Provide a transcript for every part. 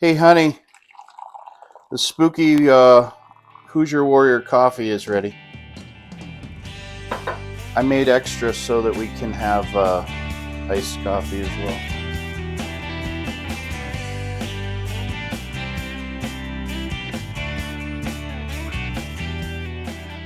Hey, honey, the spooky Hoosier Warrior coffee is ready. I made extra so that we can have iced coffee as well.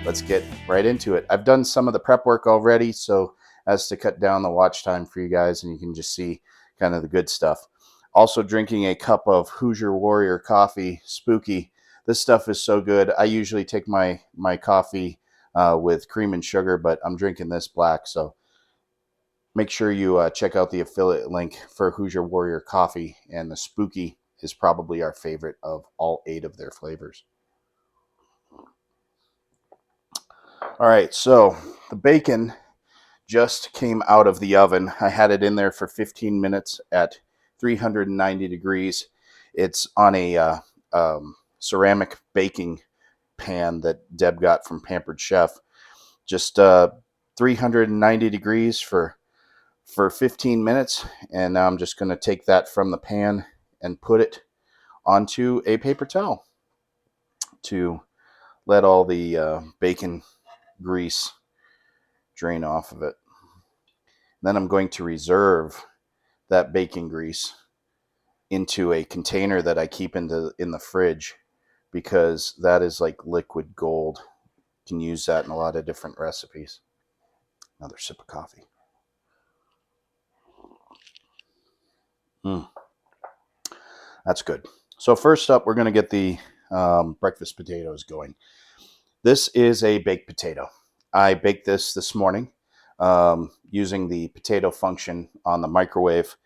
Let's get right into it. I've done some of the prep work already, so as to cut down the watch time for you guys, and you can just see kind of the good stuff. Also drinking a cup of Hoosier Warrior coffee, spooky. This stuff is so good. I usually take my coffee with cream and sugar, but I'm drinking this black, so make sure you check out the affiliate link for Hoosier Warrior coffee, and the spooky is probably our favorite of all 8 of their flavors. All right, so the bacon just came out of the oven. I had it in there for 15 minutes at 390 degrees. It's on a ceramic baking pan that Deb got from Pampered Chef. Just 390 degrees for 15 minutes, and now I'm just going to take that from the pan and put it onto a paper towel to let all the bacon grease drain off of it. Then I'm going to reserve that bacon grease into a container that I keep in the fridge, because that is like liquid gold. You can use that in a lot of different recipes. Another sip of coffee. That's good. So first up, we're going to get the breakfast potatoes going. This is a baked potato. I baked this morning using the potato function on the microwave.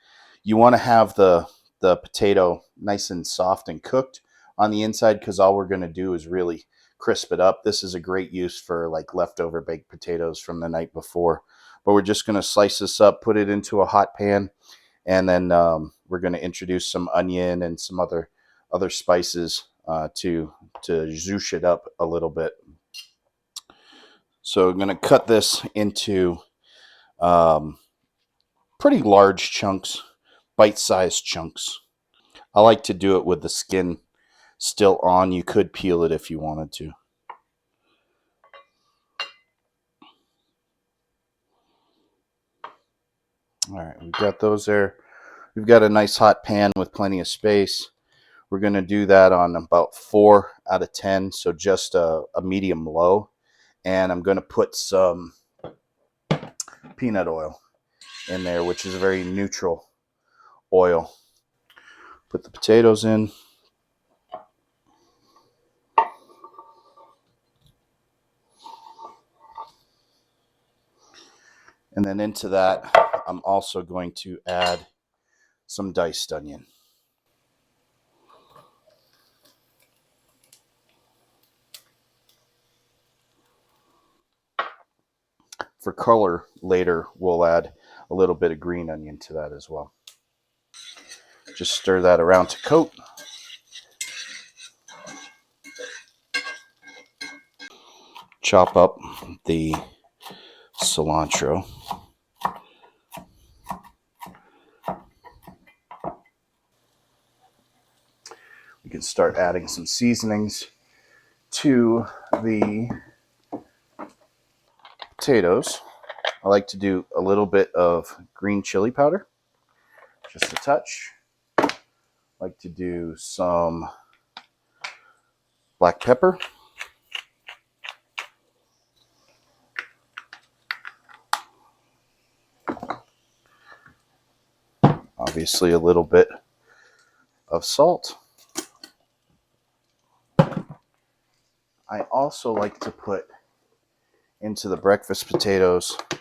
You want to have the potato nice and soft and cooked on the inside, because all we're going to do is really crisp it up. This is a great use for like leftover baked potatoes from the night before. But we're just going to slice this up, put it into a hot pan, and then we're going to introduce some onion and some other spices to zhoosh it up a little bit. So I'm going to cut this into pretty large chunks, bite-sized chunks. I like to do it with the skin still on. You could peel it if you wanted to. All right, we've got those there. We've got a nice hot pan with plenty of space. We're going to do that on about 4 out of 10, so just a medium low. And I'm going to put some peanut oil in there, which is a very neutral oil. Put the potatoes in. And then into that, I'm also going to add some diced onion. For color, later we'll add a little bit of green onion to that as well. Just stir that around to coat. Chop up the cilantro. We can start adding some seasonings to the potatoes. I like to do a little bit of green chili powder, just a touch. I like to do some black pepper. Obviously a little bit of salt. I also like to put into the breakfast potatoes a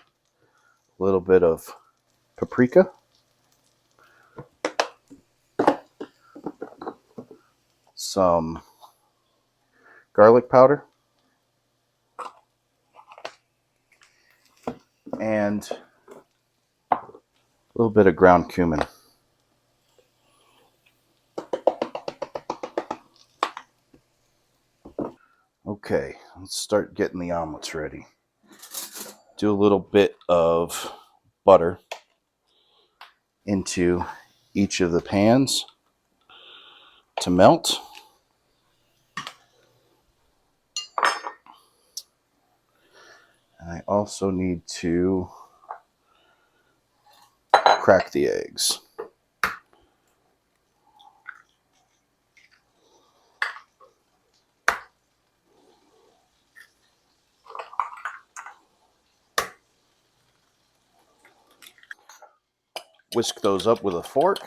little bit of paprika, some garlic powder, and a little bit of ground cumin. Okay, let's start getting the omelets ready. Do a little bit of butter into each of the pans. to melt. And I also need to crack the eggs. Whisk those up with a fork.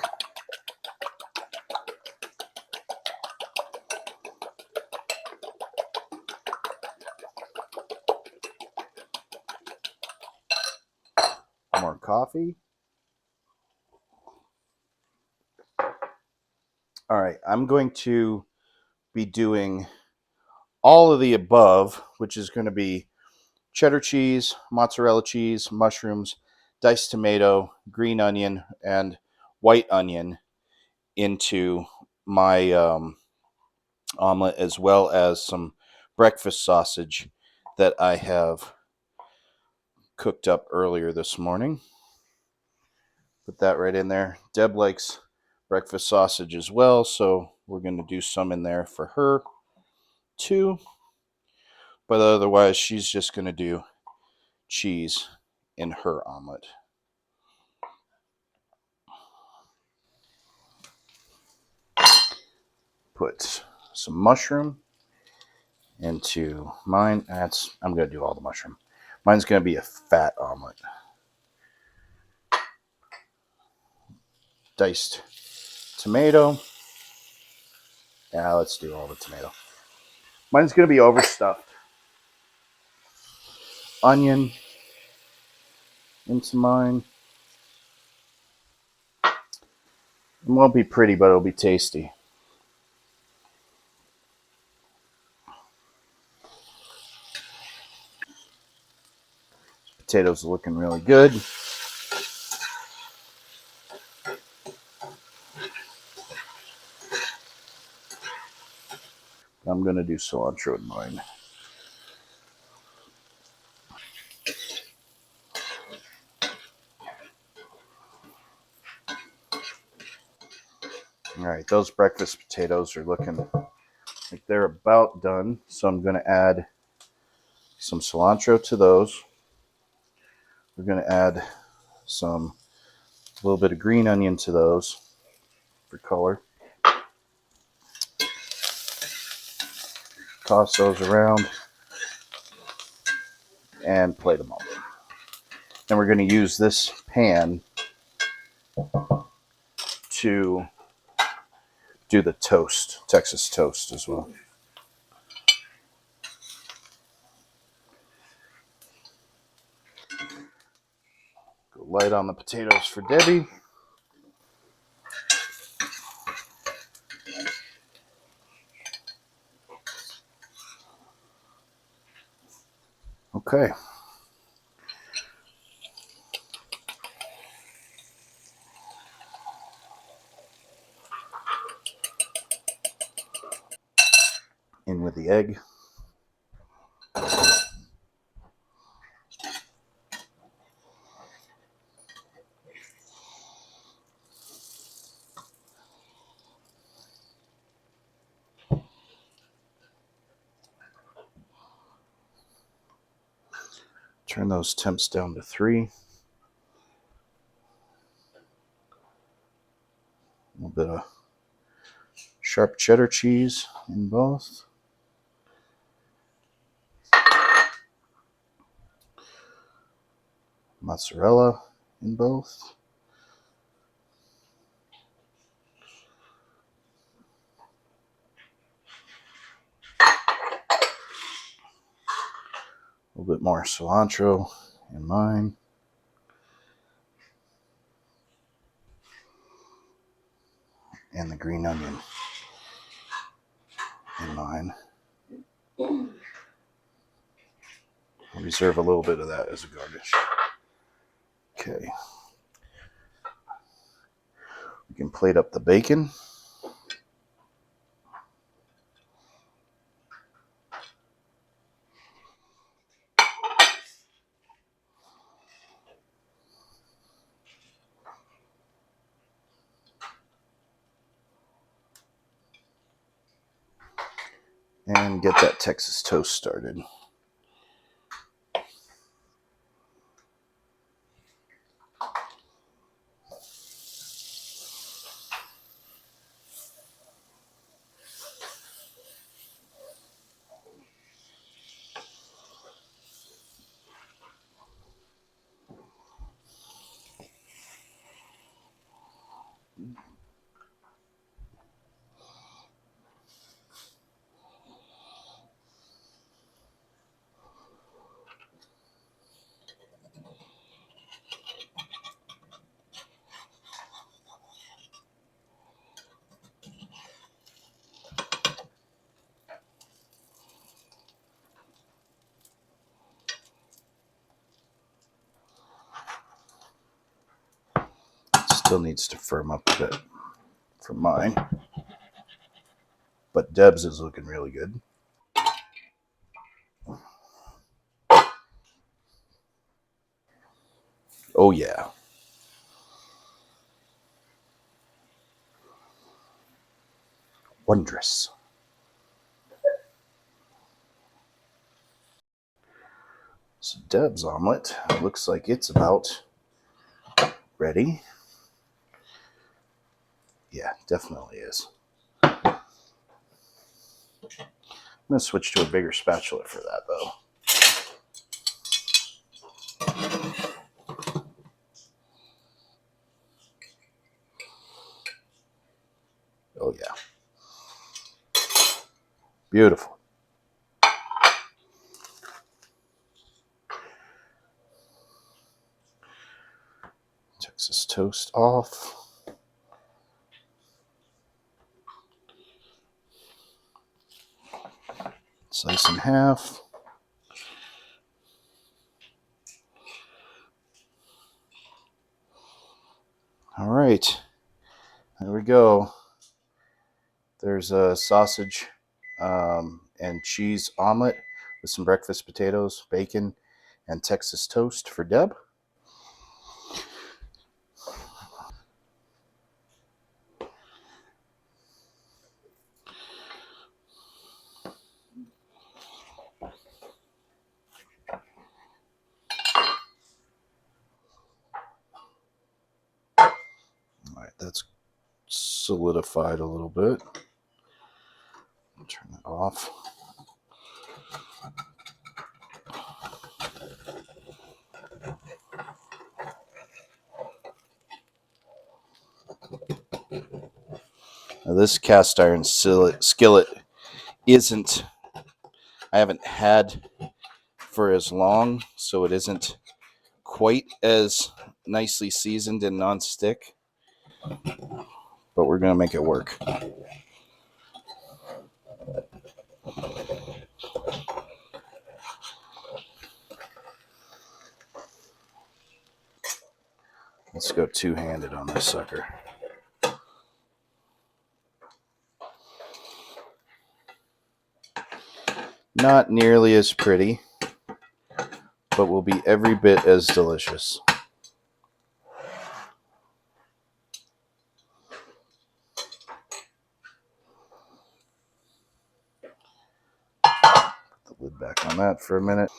More coffee. All right, I'm going to be doing all of the above, which is going to be cheddar cheese, mozzarella cheese, mushrooms, diced tomato, green onion, and white onion into my omelet, as well as some breakfast sausage that I have cooked up earlier this morning. Put that right in there. Deb likes breakfast sausage as well, so we're going to do some in there for her too. But otherwise, she's just going to do cheese in her omelet. Put some mushroom into mine. I'm going to do all the mushroom. Mine's going to be a fat omelet. Diced tomato. Yeah, let's do all the tomato. Mine's going to be overstuffed. Onion into mine. It won't be pretty, but it'll be tasty. Potatoes are looking really good. I'm going to do cilantro in mine. All right, those breakfast potatoes are looking like they're about done. So I'm going to add some cilantro to those. We're going to add a little bit of green onion to those for color. Toss those around and plate them up. Then we're going to use this pan to do the toast, Texas toast as well. Go light on the potatoes for Debbie. Okay. In with the egg. Turn those temps down to 3. A little bit of sharp cheddar cheese in both. Mozzarella in both. A little bit more cilantro in mine. And the green onion in mine. I'll reserve a little bit of that as a garnish. Okay. We can plate up the bacon. and get that Texas toast started. Still needs to firm up a bit for mine, but Deb's is looking really good. Oh yeah. Wondrous. So Deb's omelet looks like it's about ready. Yeah, definitely is. I'm going to switch to a bigger spatula for that, though. Oh, yeah. Beautiful. Texas toast off. Slice in half. All right. There we go. There's a sausage and cheese omelet with some breakfast potatoes, bacon, and Texas toast for Deb. All right, that's solidified a little bit. Turn that off. Now this cast iron skillet isn't, I haven't had for as long, so it isn't quite as nicely seasoned and non-stick, but we're going to make it work. Let's go two-handed on this sucker. Not nearly as pretty, but will be every bit as delicious. Put the lid back on that for a minute.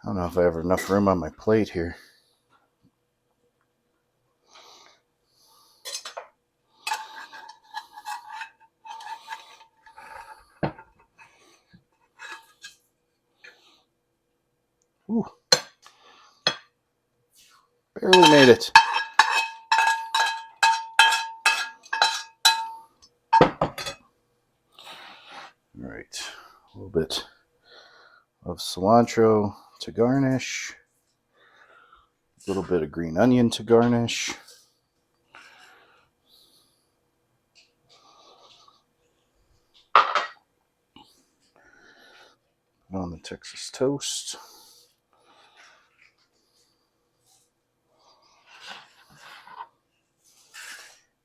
I don't know if I have enough room on my plate here. Ooh. Barely made it. All right, a little bit of cilantro to garnish, a little bit of green onion to garnish. Put on the Texas toast.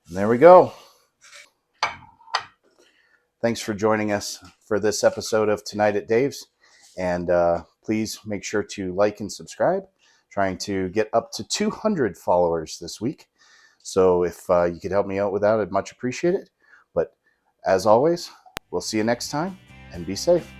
And there we go. Thanks for joining us for this episode of Tonight at Dave's. And please make sure to like and subscribe trying to get up to 200 followers this week. So if you could help me out with that, I'd much appreciate it. But as always, we'll see you next time, and be safe.